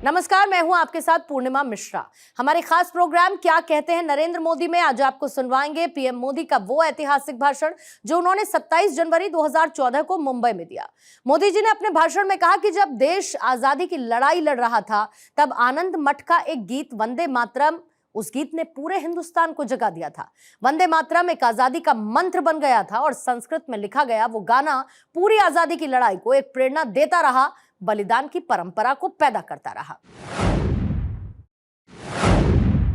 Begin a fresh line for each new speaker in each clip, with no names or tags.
नमस्कार, मैं हूं आपके साथ पूर्णिमा मिश्रा। हमारे खास प्रोग्राम क्या कहते हैं नरेंद्र मोदी में आज आपको सुनवाएंगे पीएम मोदी का वो ऐतिहासिक भाषण जो उन्होंने 27 जनवरी 2014 को मुंबई में दिया। मोदी जी ने अपने भाषण में कहा कि जब देश आजादी की लड़ाई लड़ रहा था तब आनंद मठ का एक गीत वंदे मातरम, उस गीत ने पूरे हिंदुस्तान को जगा दिया था। वंदे मातरम एक आजादी का मंत्र बन गया था और संस्कृत में लिखा गया वो गाना पूरी आजादी की लड़ाई को एक प्रेरणा देता रहा, बलिदान की परंपरा को पैदा करता रहा।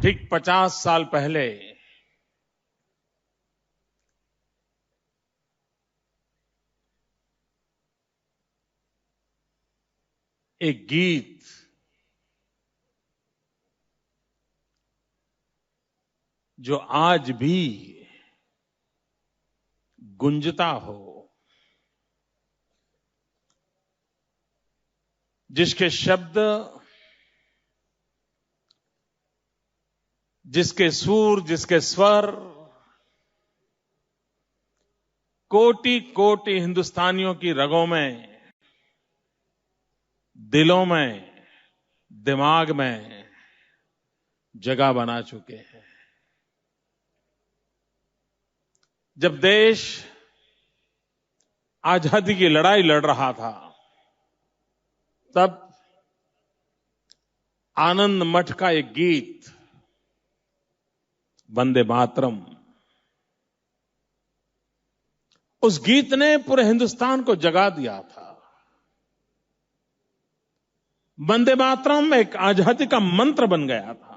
ठीक 50 साल पहले एक गीत जो आज भी गुंजता हो, जिसके शब्द, जिसके सुर, जिसके स्वर कोटि कोटि हिंदुस्तानियों की रगों में, दिलों में, दिमाग में जगह बना चुके हैं। जब देश आजादी की लड़ाई लड़ रहा था तब आनंद मठ का एक गीत वंदे मातरम, उस गीत ने पूरे हिंदुस्तान को जगा दिया था। वंदे मातरम एक आजादी का मंत्र बन गया था।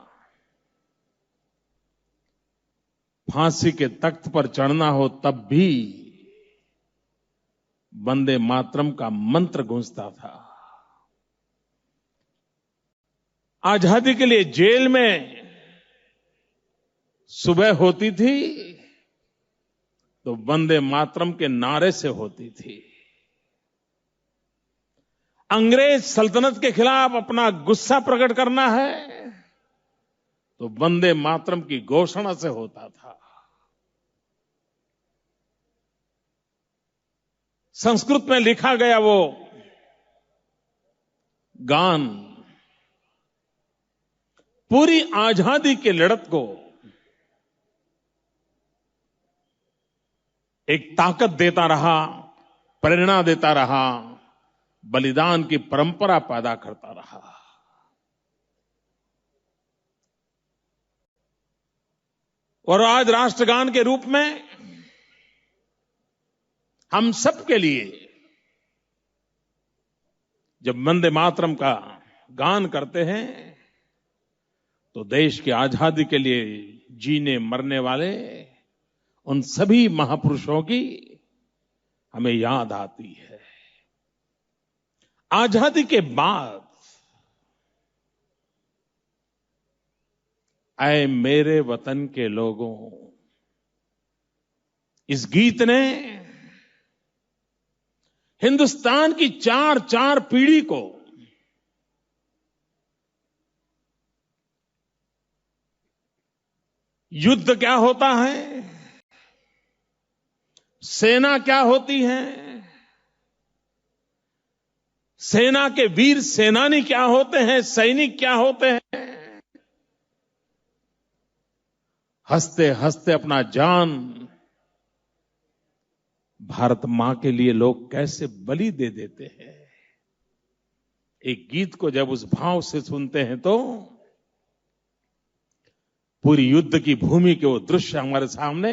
फांसी के तख्त पर चढ़ना हो तब भी वंदे मातरम का मंत्र गूंजता था। आजादी के लिए जेल में सुबह होती थी तो वंदे मातरम के नारे से होती थी। अंग्रेज सल्तनत के खिलाफ अपना गुस्सा प्रकट करना है तो वंदे मातरम की घोषणा से होता था। संस्कृत में लिखा गया वो गान पूरी आजादी की लड़त को एक ताकत देता रहा, प्रेरणा देता रहा, बलिदान की परंपरा पैदा करता रहा। और आज राष्ट्रगान के रूप में हम सबके लिए जब वंदे मातरम का गान करते हैं तो देश की आजादी के लिए जीने मरने वाले उन सभी महापुरुषों की हमें याद आती है। आजादी के बाद ऐ मेरे वतन के लोगों, इस गीत ने हिंदुस्तान की चार चार पीढ़ी को युद्ध क्या होता है, सेना क्या होती है, सेना के वीर सेनानी क्या होते हैं, सैनिक क्या होते हैं, हंसते हंसते अपना जान भारत मां के लिए लोग कैसे बलि दे देते हैं। एक गीत को जब उस भाव से सुनते हैं तो पूरी युद्ध की भूमि के वो दृश्य हमारे सामने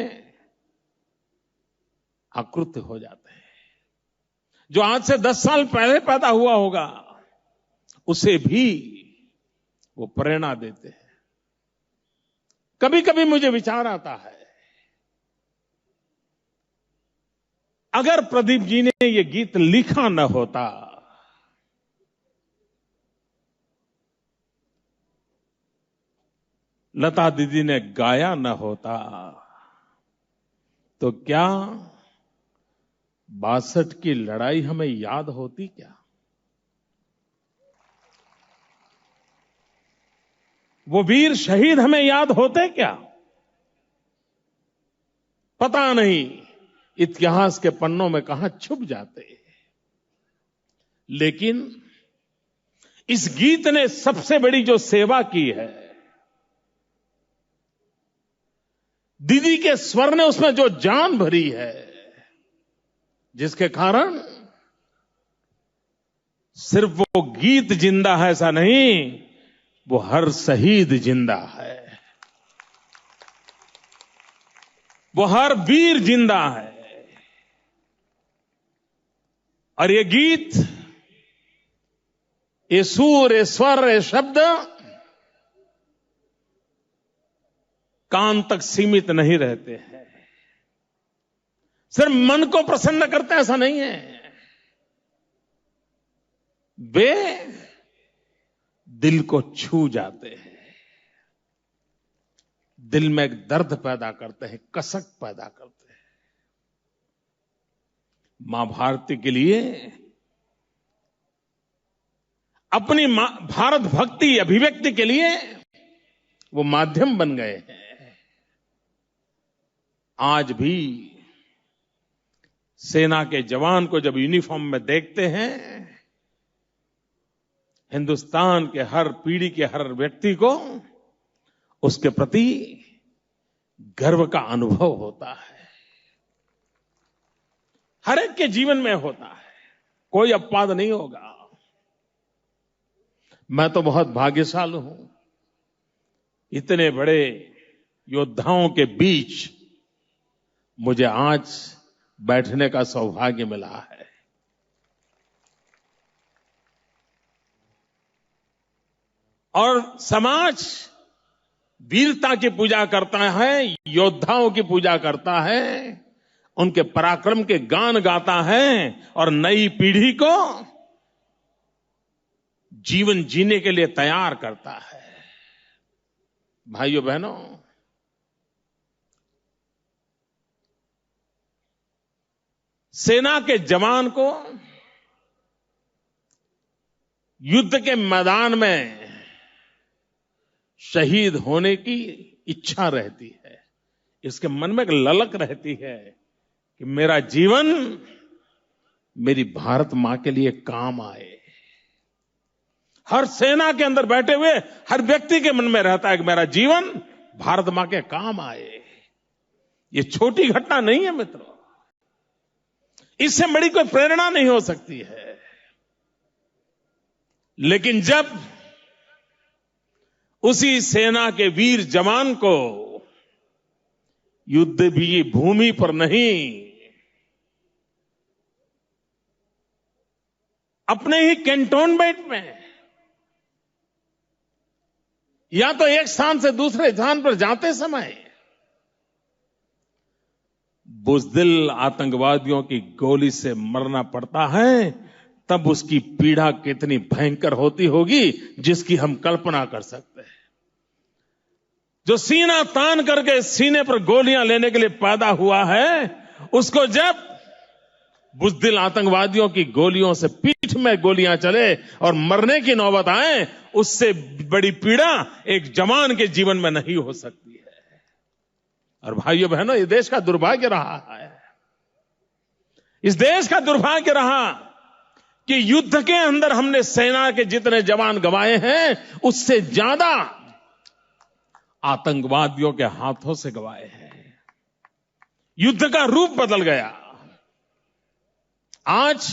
आकृत हो जाते हैं। जो आज से 10 साल पहले पैदा हुआ होगा उसे भी वो प्रेरणा देते हैं। कभी कभी मुझे विचार आता है, अगर प्रदीप जी ने ये गीत लिखा न होता लता दीदी ने गाया न होता तो क्या 62 की लड़ाई हमें याद होती क्या? वो वीर शहीद हमें याद होते क्या? पता नहीं इतिहास के पन्नों में कहां छुप जाते। लेकिन इस गीत ने सबसे बड़ी जो सेवा की है, दीदी के स्वर ने उसमें जो जान भरी है, जिसके कारण सिर्फ वो गीत जिंदा है ऐसा नहीं, वो हर शहीद जिंदा है, वो हर वीर जिंदा है। और ये गीत, ये सुर, ये स्वर, ये शब्द कान तक सीमित नहीं रहते हैं, सिर्फ मन को प्रसन्न करते हैं ऐसा नहीं है, वे दिल को छू जाते हैं, दिल में एक दर्द पैदा करते हैं, कसक पैदा करते हैं। मां भारती के लिए अपनी भारत भक्ति अभिव्यक्ति के लिए वो माध्यम बन गए हैं। आज भी सेना के जवान को जब यूनिफॉर्म में देखते हैं, हिंदुस्तान के हर पीढ़ी के हर व्यक्ति को उसके प्रति गर्व का अनुभव होता है। हर एक के जीवन में होता है, कोई अपवाद नहीं होगा। मैं तो बहुत भाग्यशाली हूं, इतने बड़े योद्धाओं के बीच मुझे आज बैठने का सौभाग्य मिला है। और समाज वीरता की पूजा करता है, योद्धाओं की पूजा करता है, उनके पराक्रम के गान गाता है और नई पीढ़ी को जीवन जीने के लिए तैयार करता है। भाइयों बहनों, सेना के जवान को युद्ध के मैदान में शहीद होने की इच्छा रहती है, इसके मन में एक ललक रहती है कि मेरा जीवन मेरी भारत मां के लिए काम आए। हर सेना के अंदर बैठे हुए हर व्यक्ति के मन में रहता है कि मेरा जीवन भारत मां के काम आए। ये छोटी घटना नहीं है मित्रों, इससे बड़ी कोई प्रेरणा नहीं हो सकती है। लेकिन जब उसी सेना के वीर जवान को युद्ध की भूमि पर नहीं, अपने ही कैंटोनमेंट में या तो एक स्थान से दूसरे स्थान पर जाते समय बुज़दिल आतंकवादियों की गोली से मरना पड़ता है, तब उसकी पीड़ा कितनी भयंकर होती होगी जिसकी हम कल्पना कर सकते हैं। जो सीना तान करके सीने पर गोलियां लेने के लिए पैदा हुआ है, उसको जब बुज़दिल आतंकवादियों की गोलियों से पीठ में गोलियां चले और मरने की नौबत आए, उससे बड़ी पीड़ा एक जवान के जीवन में नहीं हो सकती है। और भाइयों बहनों, ये देश का दुर्भाग्य रहा है, इस देश का दुर्भाग्य रहा कि युद्ध के अंदर हमने सेना के जितने जवान गंवाए हैं, उससे ज्यादा आतंकवादियों के हाथों से गंवाए हैं। युद्ध का रूप बदल गया। आज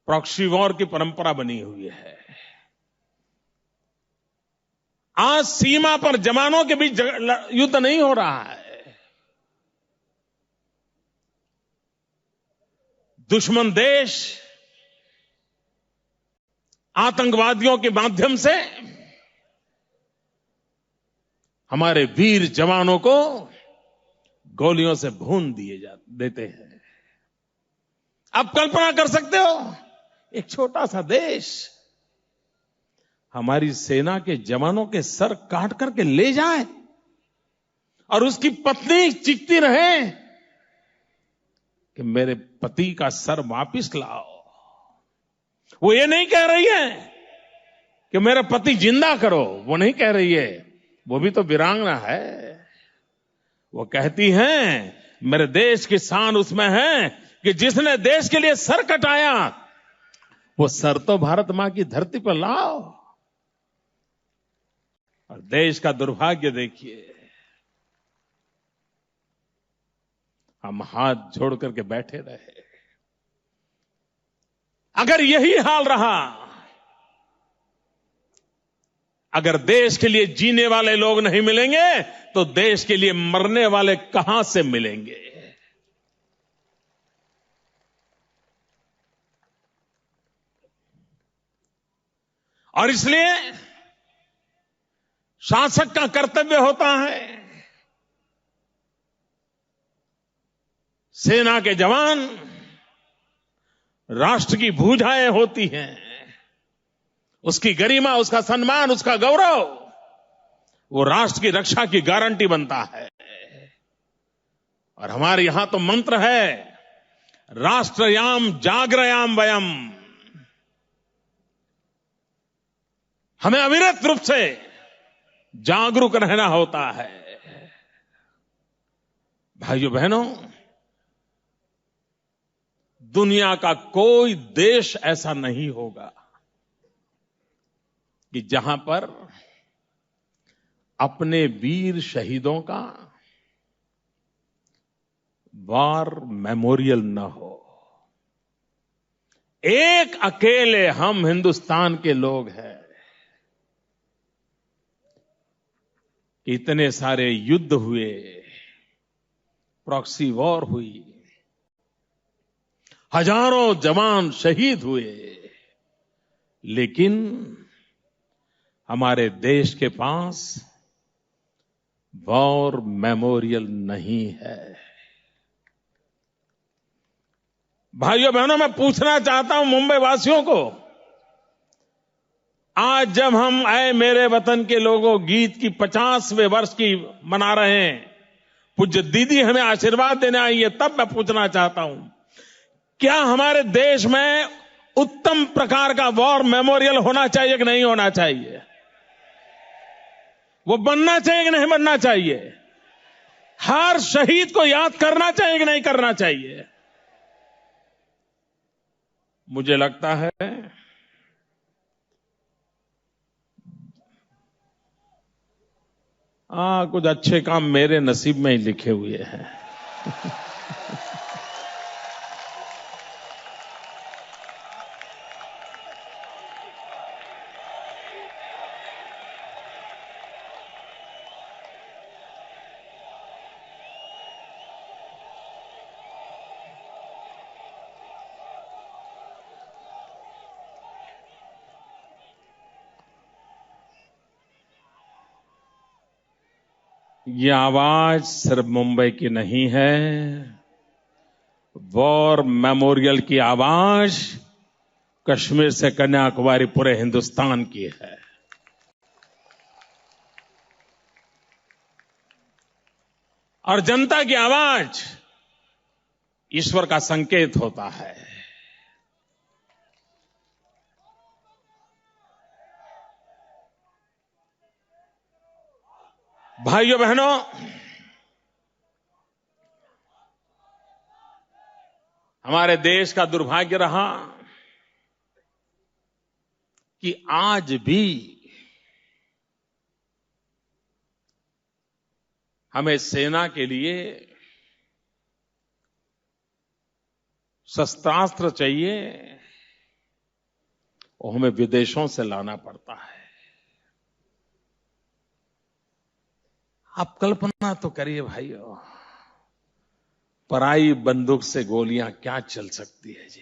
प्रॉक्सी वॉर की परंपरा बनी हुई है। आज सीमा पर जवानों के बीच युद्ध नहीं हो रहा है, दुश्मन देश आतंकवादियों के माध्यम से हमारे वीर जवानों को गोलियों से भून देते हैं। आप कल्पना कर सकते हो, एक छोटा सा देश हमारी सेना के जवानों के सर काट करके ले जाए और उसकी पत्नी चीखती रहे कि मेरे पति का सर वापिस लाओ। वो ये नहीं कह रही है कि मेरा पति जिंदा करो, वो नहीं कह रही है, वो भी तो वीरांगना है। वो कहती हैं मेरे देश की शान उसमें है कि जिसने देश के लिए सर कटाया वो सर तो भारत मां की धरती पर लाओ। और देश का दुर्भाग्य देखिए, हम हाथ जोड़ करके बैठे रहे। अगर यही हाल रहा, अगर देश के लिए जीने वाले लोग नहीं मिलेंगे तो देश के लिए मरने वाले कहां से मिलेंगे? और इसलिए शासक का कर्तव्य होता है, सेना के जवान राष्ट्र की भुजाएं होती हैं, उसकी गरिमा, उसका सम्मान, उसका गौरव, वो राष्ट्र की रक्षा की गारंटी बनता है। और हमारे यहां तो मंत्र है, राष्ट्रयाम जागरयाम वयम। हमें अविरत रूप से जागरूक रहना होता है। भाइयों बहनों, दुनिया का कोई देश ऐसा नहीं होगा कि जहां पर अपने वीर शहीदों का वॉर मेमोरियल न हो। एक अकेले हम हिंदुस्तान के लोग हैं। इतने सारे युद्ध हुए, प्रॉक्सी वॉर हुई, हजारों जवान शहीद हुए, लेकिन हमारे देश के पास वॉर मेमोरियल नहीं है। भाइयों बहनों, मैं पूछना चाहता हूं मुंबई वासियों को, आज जब हम आए मेरे वतन के लोगों गीत की 50वें वर्ष की मना रहे हैं, पूज्य दीदी हमें आशीर्वाद देने आई है, तब मैं पूछना चाहता हूं, क्या हमारे देश में उत्तम प्रकार का वॉर मेमोरियल होना चाहिए कि नहीं होना चाहिए? वो बनना चाहिए कि नहीं बनना चाहिए? हर शहीद को याद करना चाहिए कि नहीं करना चाहिए? मुझे लगता है कुछ अच्छे काम मेरे नसीब में ही लिखे हुए हैं। ये आवाज सिर्फ मुंबई की नहीं है, वॉर मेमोरियल की आवाज कश्मीर से कन्याकुमारी पूरे हिंदुस्तान की है। और जनता की आवाज ईश्वर का संकेत होता है। भाइयों बहनों, हमारे देश का दुर्भाग्य रहा कि आज भी हमें सेना के लिए शस्त्रास्त्र चाहिए, वो हमें विदेशों से लाना पड़ता है। आप कल्पना तो करिए भाइयों, पराई बंदूक से गोलियां क्या चल सकती है जी।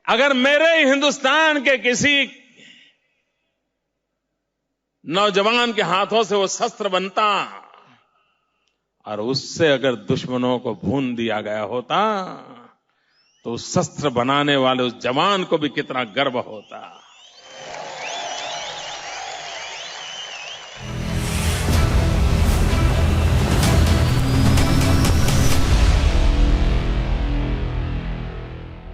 अगर मेरे हिंदुस्तान के किसी नौजवान के हाथों से वो शस्त्र बनता और उससे अगर दुश्मनों को भून दिया गया होता, तो उस शस्त्र बनाने वाले उस जवान को भी कितना गर्व होता।